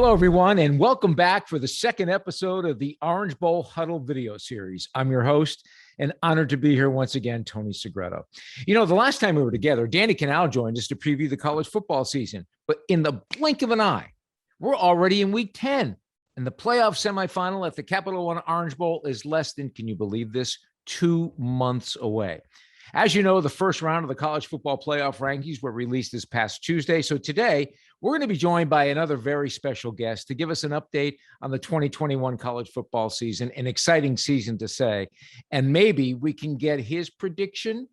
Hello, everyone, and welcome back for the second episode of the Orange Bowl Huddle video series. I'm your host and honored to be here once again, Tony Segreto. You know, the last time we were together, Danny Canal joined us to preview the college football season. But in the blink of an eye, we're already in week 10. And the playoff semifinal at the Capital One Orange Bowl is less than, can you believe this, 2 months away. As you know, the first round of the college football playoff rankings were released this past Tuesday. So today, we're going to be joined by another very special guest to give us an update on the 2021 college football season, an exciting season to say. And maybe we can get his prediction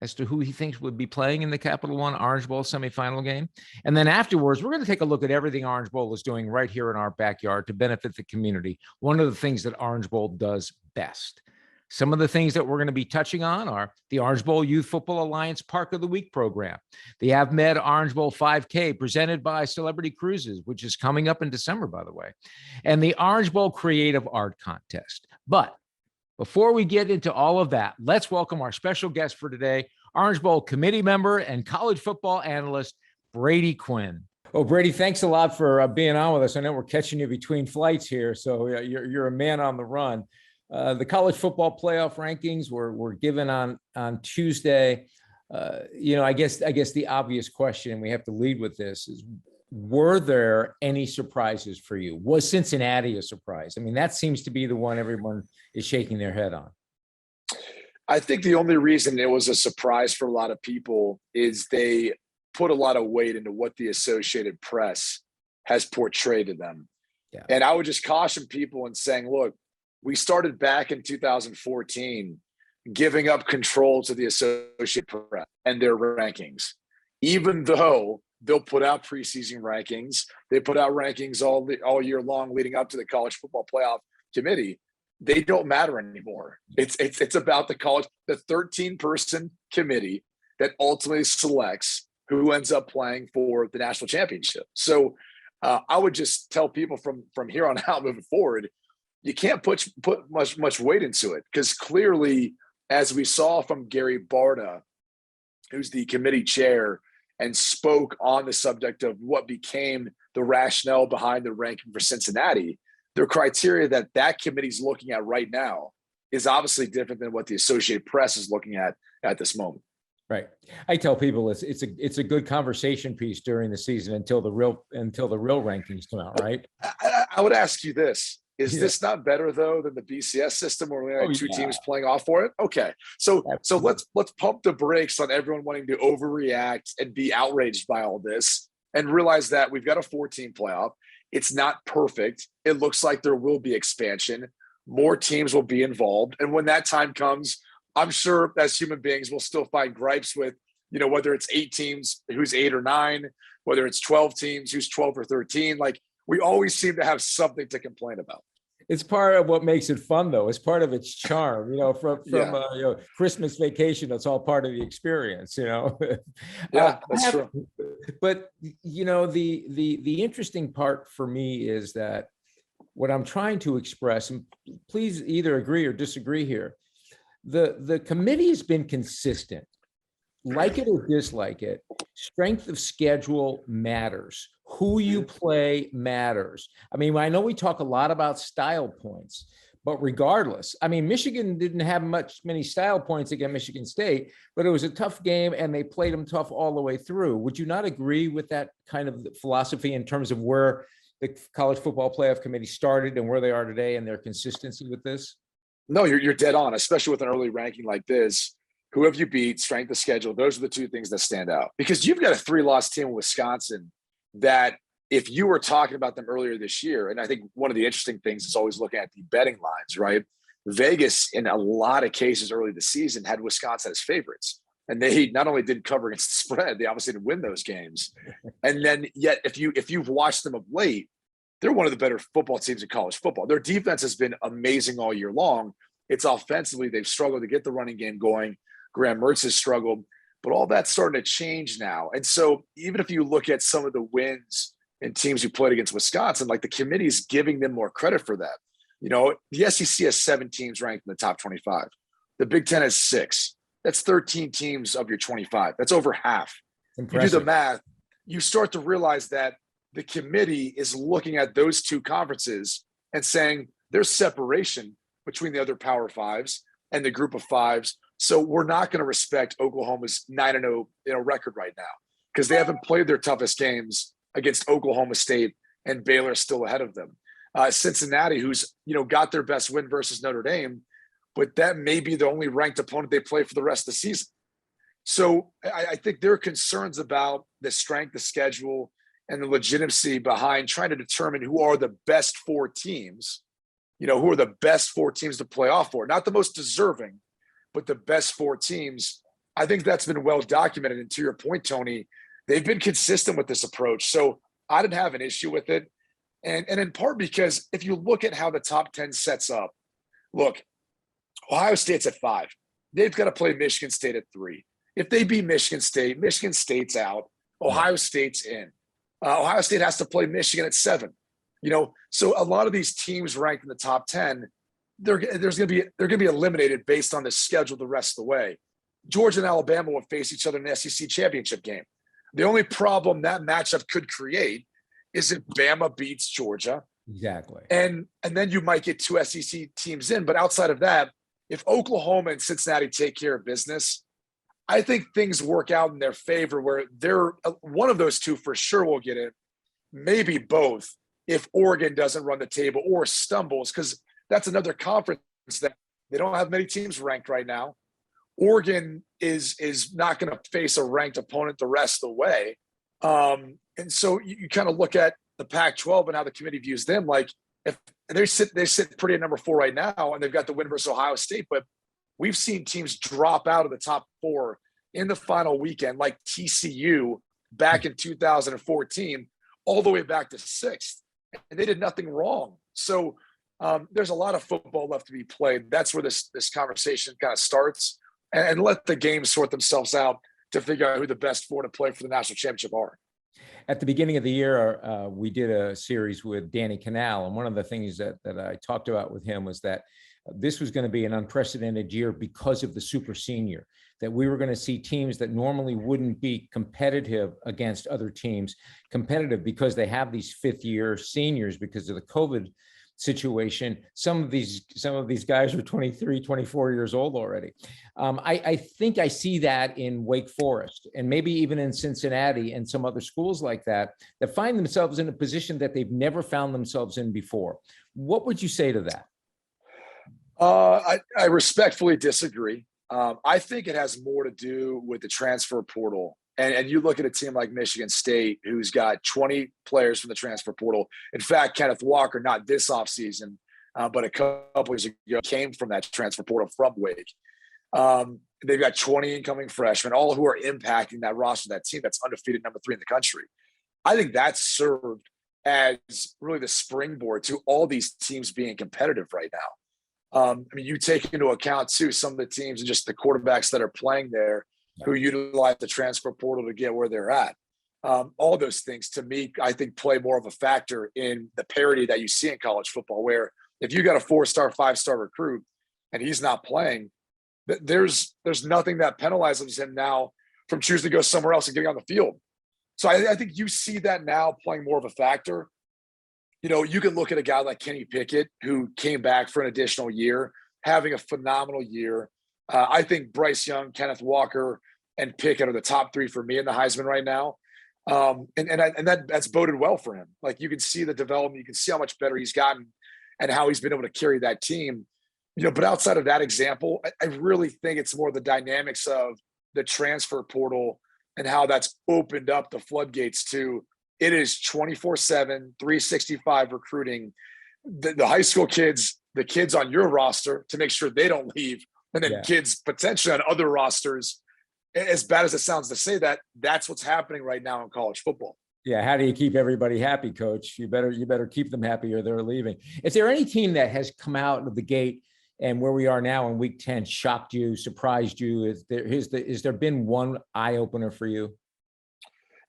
as to who he thinks would be playing in the Capital One Orange Bowl semifinal game. And then afterwards, we're going to take a look at everything Orange Bowl is doing right here in our backyard to benefit the community. One of the things that Orange Bowl does best. Some of the things that we're going to be touching on are the Orange Bowl Youth Football Alliance Park of the Week program, the Ahmed Orange Bowl 5K presented by Celebrity Cruises, which is coming up in December, by the way, and the Orange Bowl Creative Art Contest. But before we get into all of that, let's welcome our special guest for today, Orange Bowl committee member and college football analyst, Brady Quinn. Oh, Brady, thanks a lot for being on with us. I know we're catching you between flights here, so you're a man on the run. The college football playoff rankings were given on Tuesday. I guess the obvious question, and we have to lead with this, is were there any surprises for you? Was Cincinnati a surprise? I mean, that seems to be the one everyone is shaking their head on. I think the only reason it was a surprise for a lot of people is they put a lot of weight into what the Associated Press has portrayed to them. Yeah. And I would just caution people in saying, look, we started back in 2014 giving up control to the Associated Press and their rankings. Even though they'll put out preseason rankings, they put out rankings all year long leading up to the college football playoff committee, they don't matter anymore. It's about the 13-person committee that ultimately selects who ends up playing for the national championship. So I would just tell people from here on out moving forward, you can't put much weight into it, because clearly, as we saw from Gary Barta, who's the committee chair and spoke on the subject of what became the rationale behind the ranking for Cincinnati, the criteria that committee's looking at right now is obviously different than what the Associated Press is looking at this moment. Right. I tell people it's a good conversation piece during the season until the real rankings come out, right? I would ask you this. Is this not better though than the BCS system where we had two teams playing off for it? Okay. So let's pump the brakes on everyone wanting to overreact and be outraged by all this and realize that we've got a 14 playoff. It's not perfect. It looks like there will be expansion. More teams will be involved. And when that time comes, I'm sure as human beings, we'll still find gripes with, whether it's 8 teams who's 8 or 9, whether it's 12 teams who's 12 or 13, like we always seem to have something to complain about. It's part of what makes it fun, though. It's part of its charm, from Christmas Vacation. That's all part of the experience, Yeah, that's true. But the interesting part for me is that what I'm trying to express, and please either agree or disagree here, the committee has been consistent. Like it or dislike it, strength of schedule matters. Who you play matters. I mean, I know we talk a lot about style points, but regardless, I mean, Michigan didn't have many style points against Michigan State, but it was a tough game and they played them tough all the way through. Would you not agree with that kind of philosophy in terms of where the college football playoff committee started and where they are today and their consistency with this? No, you're dead on, especially with an early ranking like this. Whoever you beat, strength of schedule, those are the two things that stand out. Because you've got a 3-loss team in Wisconsin that if you were talking about them earlier this year, and I think one of the interesting things is always looking at the betting lines, right? Vegas, in a lot of cases early this season, had Wisconsin as favorites. And they not only didn't cover against the spread, they obviously didn't win those games. And then yet, if you've watched them of late, they're one of the better football teams in college football. Their defense has been amazing all year long. It's offensively, they've struggled to get the running game going. Graham Mertz has struggled, but all that's starting to change now. And so even if you look at some of the wins and teams who played against Wisconsin, like the committee's giving them more credit for that. The SEC has 7 teams ranked in the top 25. The Big Ten has 6. That's 13 teams of your 25. That's over half. Impressive. You do the math, you start to realize that the committee is looking at those two conferences and saying there's separation between the other Power Fives and the group of fives. So we're not going to respect Oklahoma's 9-0 record right now because they haven't played their toughest games against Oklahoma State, and Baylor still ahead of them. Cincinnati, who's got their best win versus Notre Dame, but that may be the only ranked opponent they play for the rest of the season. So I think there are concerns about the strength, the schedule, and the legitimacy behind trying to determine who are the best four teams, who are the best four teams to play off for. Not the most deserving, but the best four teams. I think that's been well documented. And to your point, Tony, they've been consistent with this approach. So I didn't have an issue with it. And in part because if you look at how the top 10 sets up, look, Ohio State's at 5. They've got to play Michigan State at 3. If they beat Michigan State's out. Ohio State's in. Ohio State has to play Michigan at 7. So a lot of these teams ranked in the top 10, they're going to be eliminated based on the schedule the rest of the way. Georgia and Alabama will face each other in the SEC championship game. The only problem that matchup could create is if Bama beats Georgia. Exactly. And then you might get 2 SEC teams in. But outside of that, if Oklahoma and Cincinnati take care of business, I think things work out in their favor where they're one of those two for sure will get it, maybe both if Oregon doesn't run the table or stumbles, because that's another conference that they don't have many teams ranked right now. Oregon is not going to face a ranked opponent the rest of the way. And so you kind of look at the Pac-12 and how the committee views them. Like if they sit pretty at number 4 right now, and they've got the win versus Ohio State, but we've seen teams drop out of the top 4 in the final weekend, like TCU back in 2014, all the way back to 6th, and they did nothing wrong. So there's a lot of football left to be played. That's where this conversation kind of starts, and let the games sort themselves out to figure out who the best 4 to play for the national championship are. At the beginning of the year, we did a series with Danny Canal, and one of the things that I talked about with him was that this was going to be an unprecedented year because of the super senior, that we were going to see teams that normally wouldn't be competitive against other teams, competitive because they have these 5th-year seniors because of the COVID situation. Some of these guys are 23, 24 years old already. I think I see that in Wake Forest and maybe even in Cincinnati and some other schools like that find themselves in a position that they've never found themselves in before. What would you say to that? I respectfully disagree. I think it has more to do with the transfer portal. And you look at a team like Michigan State, who's got 20 players from the transfer portal. In fact, Kenneth Walker, not this offseason, but a couple years ago, came from that transfer portal from Wake. They've got 20 incoming freshmen, all who are impacting that roster, that team that's undefeated number 3 in the country. I think that's served as really the springboard to all these teams being competitive right now. You take into account, too, some of the teams and just the quarterbacks that are playing there who utilize the transfer portal to get where they're at. All those things, to me, I think play more of a factor in the parity that you see in college football, where if you got a 4-star, 5-star recruit and he's not playing, there's nothing that penalizes him now from choosing to go somewhere else and getting on the field. So I think you see that now playing more of a factor. You can look at a guy like Kenny Pickett, who came back for an additional year, having a phenomenal year. I think Bryce Young, Kenneth Walker, and Pickett are the top 3 for me in the Heisman right now. And that's boded well for him. Like, you can see the development, you can see how much better he's gotten and how he's been able to carry that team. But outside of that example, I really think it's more the dynamics of the transfer portal and how that's opened up the floodgates to it is 24/7, 365 recruiting the high school kids, the kids on your roster to make sure they don't leave, and then kids potentially on other rosters. As bad as it sounds to say that, that's what's happening right now in college football. Yeah, how do you keep everybody happy, Coach? You better keep them happy or they're leaving. Is there any team that has come out of the gate and where we are now in week 10 shocked you, surprised you? Is there been one eye opener for you?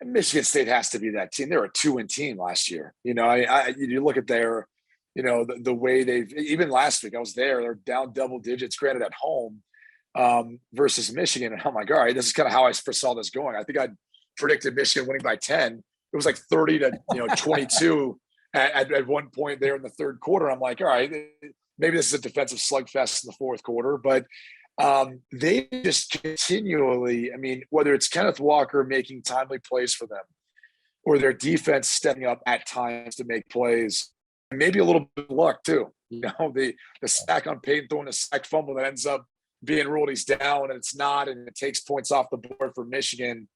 Michigan State has to be that team. They were a 2-win team last year. You look at their, the way they've, even last week I was there, they're down double digits, granted at home, versus Michigan. And I'm like, all right, this is kind of how I foresaw this going. I think I predicted Michigan winning by 10. it was like 30 to 22 at one point there in the third quarter. I'm like, all right, maybe this is a defensive slugfest in the fourth quarter, but they just continually, I mean, whether it's Kenneth Walker making timely plays for them or their defense stepping up at times to make plays, maybe a little bit of luck too. The sack on Peyton throwing a sack fumble that ends up being ruled he's down and it's not, and it takes points off the board for Michigan.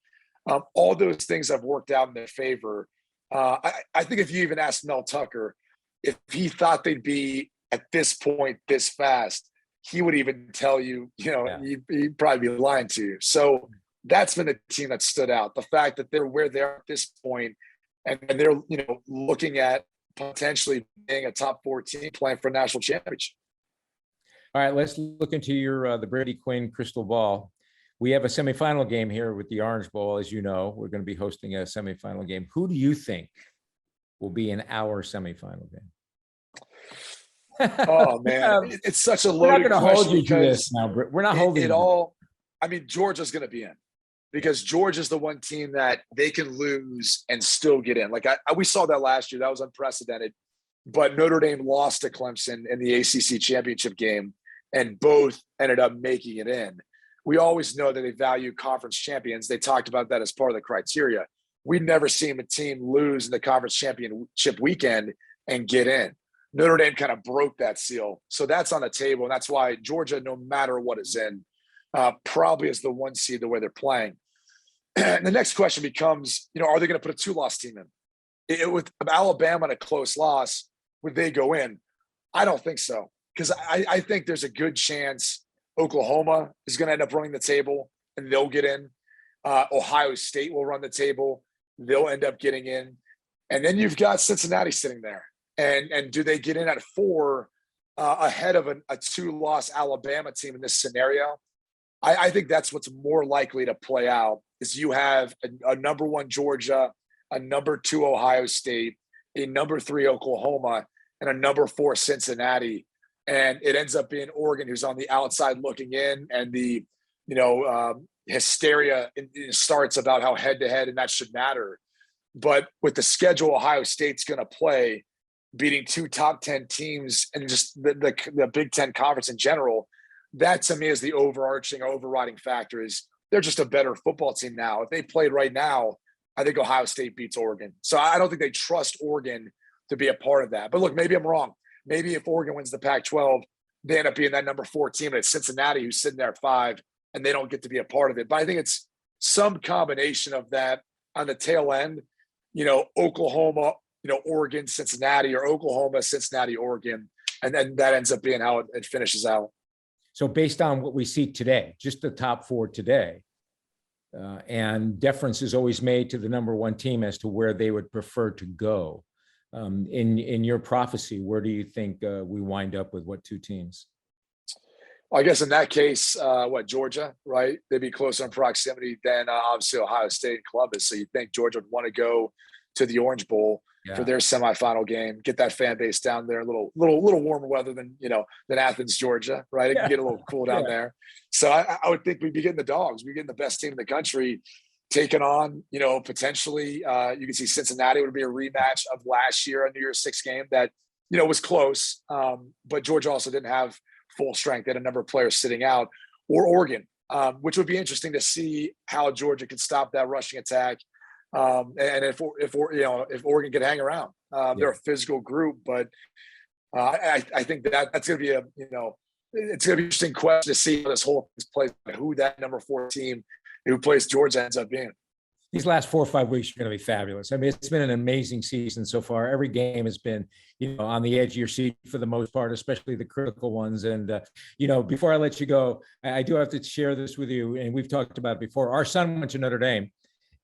All those things have worked out in their favor. I think if you even asked Mel Tucker if he thought they'd be at this point this fast, he would even tell you, he'd probably be lying to you. So that's been the team that stood out. The fact that they're where they are at this point, and they're looking at potentially being a top 4 team playing for a national championship. All right, let's look into your the Brady Quinn crystal ball. We have a semifinal game here with the Orange Bowl. As you know, we're going to be hosting a semifinal game. Who do you think will be in our semifinal game? Oh man, it's such a loaded question. We're not going to hold you to this now, Britt. We're not holding it all. I mean, Georgia's going to be in because Georgia's the one team that they can lose and still get in. Like we saw that last year. That was unprecedented. But Notre Dame lost to Clemson in the ACC championship game, and both ended up making it in. We always know that they value conference champions. They talked about that as part of the criteria. We've never seen a team lose in the conference championship weekend and get in. Notre Dame kind of broke that seal. So that's on the table. And that's why Georgia, no matter what is in, probably is the 1 seed the way they're playing. And the next question becomes, are they going to put a 2-loss team in? With Alabama and a close loss, would they go in? I don't think so. Because I think there's a good chance Oklahoma is going to end up running the table and they'll get in. Ohio State will run the table. They'll end up getting in. And then you've got Cincinnati sitting there. And do they get in at 4 ahead of a 2-loss Alabama team in this scenario? I think that's what's more likely to play out is you have a number 1 Georgia, a number 2 Ohio State, a number 3 Oklahoma, and a number 4 Cincinnati. And it ends up being Oregon who's on the outside looking in, and the hysteria starts about how head-to-head and that should matter. But with the schedule Ohio State's going to play, beating 2 top 10 teams and just the Big Ten conference in general, that to me is the overriding factor is they're just a better football team now. If they played right now, I think Ohio State beats Oregon. So I don't think they trust Oregon to be a part of that. But look, maybe I'm wrong. Maybe if Oregon wins the Pac-12, they end up being that number 4 team, and it's Cincinnati who's sitting there at 5, and they don't get to be a part of it. But I think it's some combination of that on the tail end, Oklahoma, Oregon, Cincinnati, or Oklahoma, Cincinnati, Oregon. And then that ends up being how it finishes out. So based on what we see today, just the top 4 today, and deference is always made to the number 1 team as to where they would prefer to go. In your prophecy, where do you think we wind up with what 2 teams? Well, I guess in that case, Georgia, right? They'd be closer in proximity than obviously Ohio State and Columbus. So you think Georgia would want to go to the Orange Bowl for their semifinal game, get that fan base down there, a little warmer weather than Athens, Georgia, right? It can get a little cool down there. So I would think we'd be getting the dogs. We're getting the best team in the country taken on, potentially you can see Cincinnati would be a rematch of last year, a New Year's Six game that, was close. But Georgia also didn't have full strength. They had a number of players sitting out, or Oregon, which would be interesting to see how Georgia could stop that rushing attack. And if Oregon could hang around, they're a physical group, but I think that's going to be it's going to be an interesting question to see how this whole thing plays, who that number 4 team who plays Georgia ends up being. These last 4 or 5 weeks are going to be fabulous. I mean, it's been an amazing season so far. Every game has been, on the edge of your seat for the most part, especially the critical ones. And, before I let you go, I do have to share this with you. And we've talked about it before. Our son went to Notre Dame,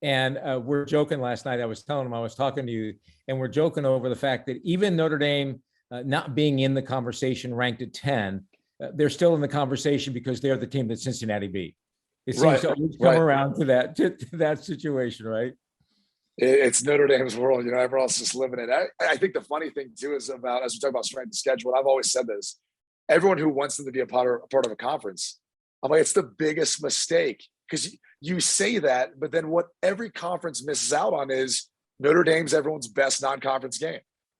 and we're joking last night. I was telling him I was talking to you, and we're joking over the fact that even Notre Dame not being in the conversation ranked at 10, they're still in the conversation because they're the team that Cincinnati beat. It seems to always come around to that situation, right? It's Notre Dame's world. Everyone else is just living it. I think the funny thing too is about, as we talk about strength of schedule, and I've always said this, everyone who wants them to be a part of a conference, I'm like, it's the biggest mistake, because you say that, but then what every conference misses out on is Notre Dame's everyone's best non-conference game.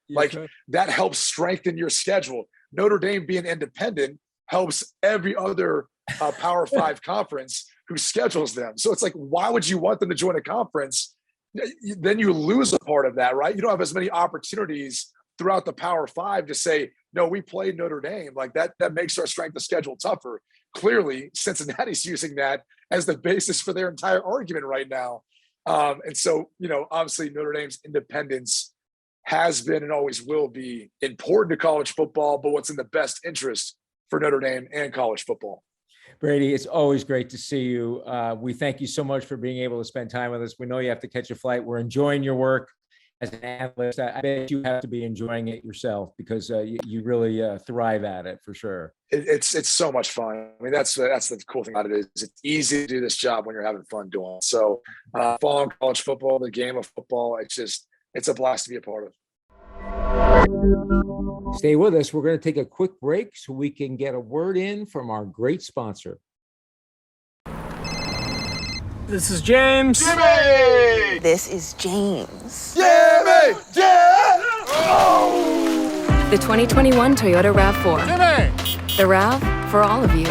Like that helps strengthen your schedule. Notre Dame being independent helps every other Power 5 conference who schedules them. So it's like, why would you want them to join a conference? Then you lose a part of that, right? You don't have as many opportunities throughout the Power 5 to say, no, we played Notre Dame. Like that makes our strength of schedule tougher. Clearly, Cincinnati's using that as the basis for their entire argument right now. And so, obviously Notre Dame's independence has been and always will be important to college football, but what's in the best interest for Notre Dame and college football. Brady, it's always great to see you. We thank you so much for being able to spend time with us. We know you have to catch a flight. We're enjoying your work as an analyst. I bet you have to be enjoying it yourself because you really thrive at it for sure. It's so much fun. I mean, that's the cool thing about it is it's easy to do this job when you're having fun doing it. So following college football, the game of football, it's a blast to be a part of. Stay with us. We're going to take a quick break so we can get a word in from our great sponsor. This is James. Jimmy! This is James. Jimmy! Yeah! Oh! The 2021 Toyota RAV4. Jimmy! The RAV for all of you.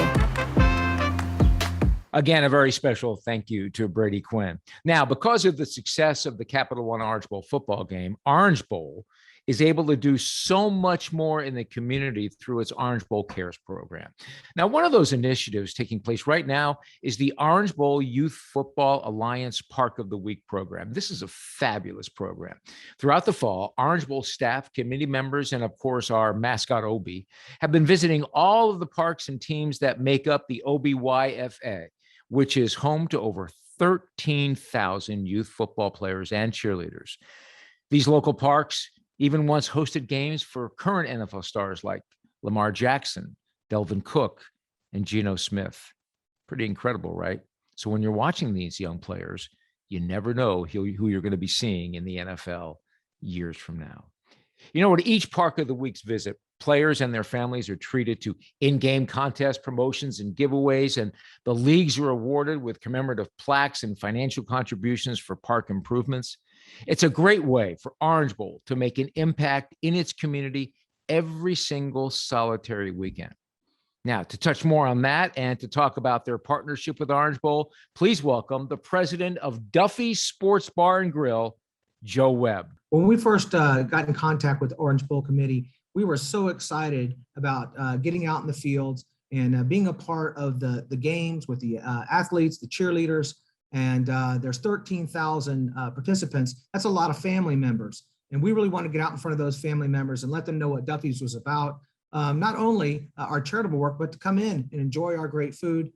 Again, a very special thank you to Brady Quinn. Now, because of the success of the Capital One Orange Bowl football game, Orange Bowl is able to do so much more in the community through its Orange Bowl Cares program. Now, one of those initiatives taking place right now is the Orange Bowl Youth Football Alliance Park of the Week program. This is a fabulous program. Throughout the fall, Orange Bowl staff, committee members, and of course, our mascot, Obi, have been visiting all of the parks and teams that make up the OBYFA, which is home to over 13,000 youth football players and cheerleaders. These local parks even once hosted games for current NFL stars like Lamar Jackson, Delvin Cook, and Geno Smith. Pretty incredible, right? So when you're watching these young players, you never know who you're going to be seeing in the NFL years from now. At each Park of the Week's visit, players and their families are treated to in-game contest promotions and giveaways, and the leagues are awarded with commemorative plaques and financial contributions for park improvements. It's a great way for Orange Bowl to make an impact in its community every single solitary weekend. Now, to touch more on that and to talk about their partnership with Orange Bowl, please welcome the president of Duffy's Sports Bar and Grill, Joe Webb. When we first got in contact with the Orange Bowl Committee, we were so excited about getting out in the fields and being a part of the games with the athletes, the cheerleaders, and there's 13,000 participants. That's a lot of family members. And we really want to get out in front of those family members and let them know what Duffy's was about. Not only our charitable work, but to come in and enjoy our great food.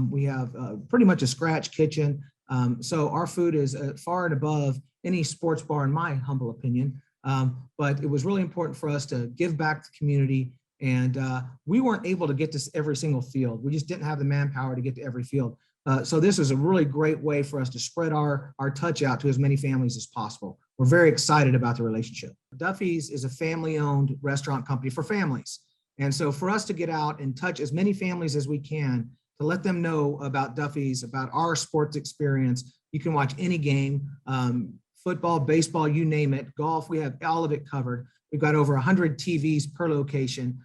We have pretty much a scratch kitchen. So our food is far and above any sports bar, in my humble opinion. But it was really important for us to give back to the community. And we weren't able to get to every single field. We just didn't have the manpower to get to every field. So this is a really great way for us to spread our touch out to as many families as possible. We're very excited about the relationship. Duffy's is a family-owned restaurant company for families. And so for us to get out and touch as many families as we can, to let them know about Duffy's, about our sports experience. You can watch any game, football, baseball, you name it, golf, we have all of it covered. We've got over 100 TVs per location,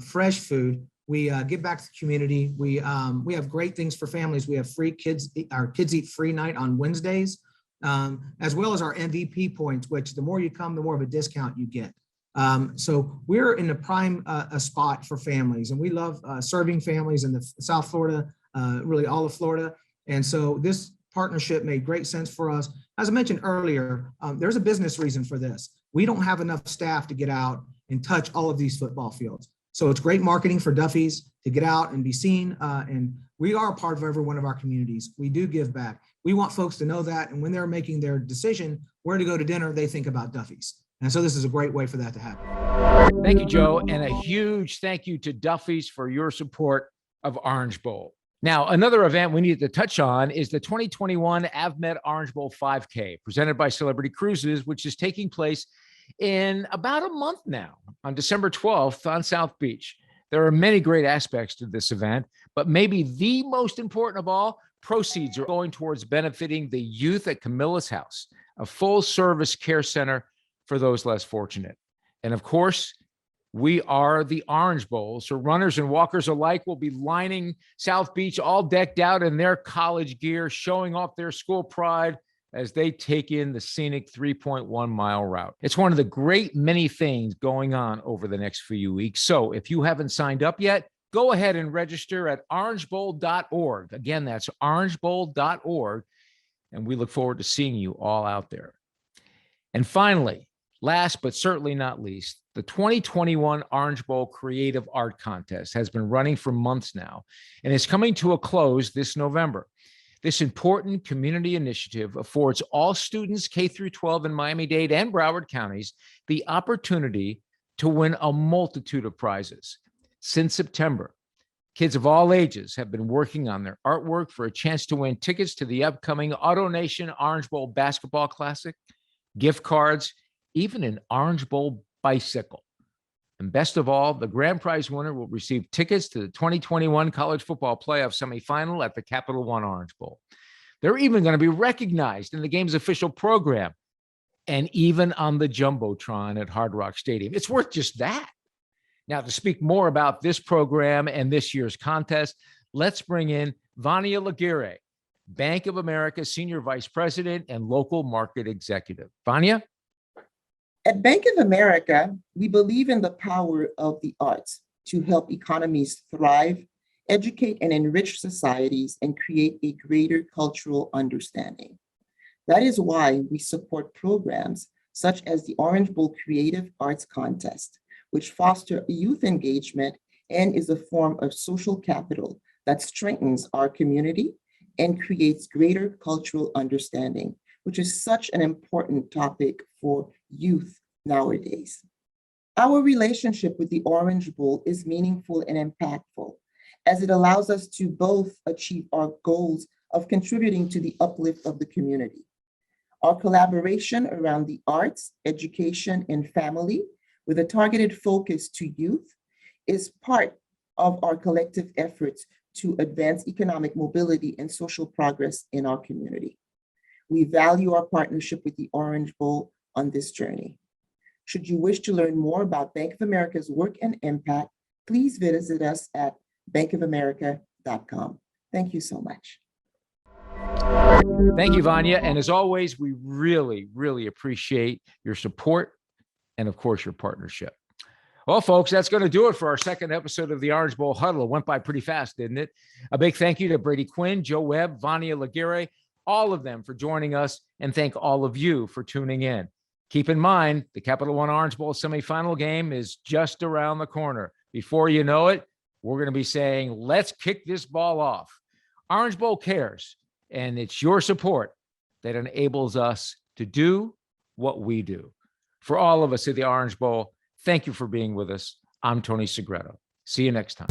fresh food. We give back to the community. We have great things for families. We have free our kids eat free night on Wednesdays, as well as our MVP points, which the more you come, the more of a discount you get. So we're in the prime spot for families, and we love serving families in the South Florida, really all of Florida. And so this partnership made great sense for us. As I mentioned earlier, there's a business reason for this. We don't have enough staff to get out and touch all of these football fields. So it's great marketing for Duffy's to get out and be seen. And we are a part of every one of our communities. We do give back. We want folks to know that. And when they're making their decision where to go to dinner, they think about Duffy's. And so this is a great way for that to happen. Thank you, Joe. And a huge thank you to Duffy's for your support of Orange Bowl. Now, another event we need to touch on is the 2021 AvMed Orange Bowl 5K, presented by Celebrity Cruises, which is taking place in about a month now, on December 12th on South Beach. There are many great aspects to this event, but maybe the most important of all, proceeds are going towards benefiting the youth at Camilla's House, a full-service care center for those less fortunate. And of course, we are the Orange Bowl. So runners and walkers alike will be lining South Beach all decked out in their college gear, showing off their school pride as they take in the scenic 3.1-mile route. It's one of the great many things going on over the next few weeks. So if you haven't signed up yet, go ahead and register at orangebowl.org. Again, that's orangebowl.org. And we look forward to seeing you all out there. And finally, last but certainly not least, the 2021 Orange Bowl Creative Art Contest has been running for months now and is coming to a close this November. This important community initiative affords all students K through 12 in Miami-Dade and Broward counties the opportunity to win a multitude of prizes. Since September, kids of all ages have been working on their artwork for a chance to win tickets to the upcoming AutoNation Orange Bowl Basketball Classic, gift cards, even an Orange Bowl bicycle. And best of all, the grand prize winner will receive tickets to the 2021 College Football Playoff SemiFinal at the Capital One Orange Bowl. They're even going to be recognized in the game's official program and even on the Jumbotron at Hard Rock Stadium. It's worth just that. Now, to speak more about this program and this year's contest, let's bring in Vanya Laguirre, Bank of America Senior Vice President and Local Market Executive. Vanya? At Bank of America, we believe in the power of the arts to help economies thrive, educate and enrich societies, and create a greater cultural understanding. That is why we support programs such as the Orange Bowl Creative Arts Contest, which foster youth engagement and is a form of social capital that strengthens our community and creates greater cultural understanding, which is such an important topic for youth nowadays. Our relationship with the Orange Bowl is meaningful and impactful, as it allows us to both achieve our goals of contributing to the uplift of the community. Our collaboration around the arts, education, and family, with a targeted focus to youth, is part of our collective efforts to advance economic mobility and social progress in our community. We value our partnership with the Orange Bowl on this journey. Should you wish to learn more about Bank of America's work and impact, please visit us at bankofamerica.com. Thank you so much. Thank you, Vanya. And as always, we really, really appreciate your support and, of course, your partnership. Well, folks, that's going to do it for our second episode of the Orange Bowl Huddle. It went by pretty fast, didn't it? A big thank you to Brady Quinn, Joe Webb, Vanya Laguirre, all of them for joining us, and thank all of you for tuning in. Keep in mind, the Capital One Orange Bowl semifinal game is just around the corner. Before you know it, we're going to be saying, let's kick this ball off. Orange Bowl cares, and it's your support that enables us to do what we do. For all of us at the Orange Bowl, thank you for being with us. I'm Tony Segreto. See you next time.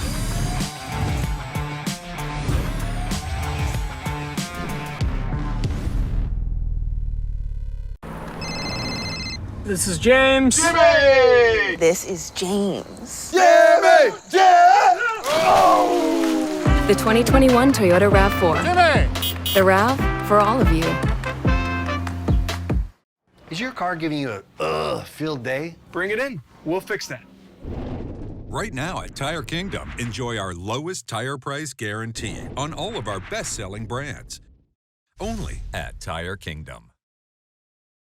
This is James. Jimmy! This is James. Jimmy! Yeah! The 2021 Toyota RAV4. Jimmy! The RAV for all of you. Is your car giving you a field day? Bring it in. We'll fix that. Right now at Tire Kingdom, enjoy our lowest tire price guarantee on all of our best-selling brands. Only at Tire Kingdom.